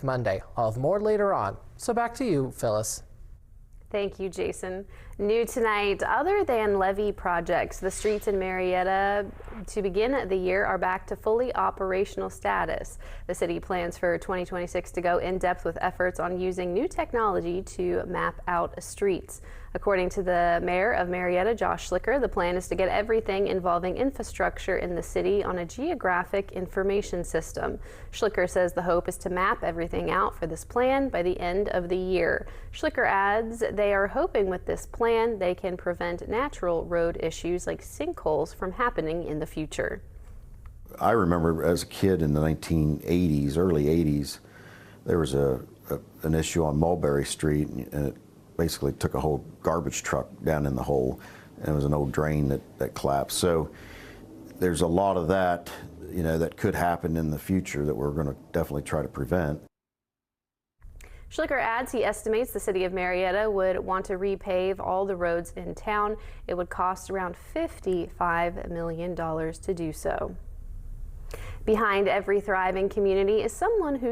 Monday. I'll have more later on. So back to you, Phyllis. Thank you, Jason. New tonight, other than levee projects, the streets in Marietta to begin the year are back to fully operational status. The city plans for 2026 to go in depth with efforts on using new technology to map out streets. According to the mayor of Marietta, Josh Schlicher, the plan is to get everything involving infrastructure in the city on a geographic information system. Schlicher says the hope is to map everything out for this plan by the end of the year. Schlicher adds they are hoping with this plan they can prevent natural road issues like sinkholes from happening in the future. I remember as a kid in the 1980s, early 80s, there was an issue on Mulberry Street, and it basically took a whole garbage truck down in the hole, and it was an old drain that collapsed. So there's a lot of that, that could happen in the future that we're going to definitely try to prevent. Schlicher adds he estimates the city of Marietta would want to repave all the roads in town. It would cost around $55 million to do so. Behind every thriving community is someone who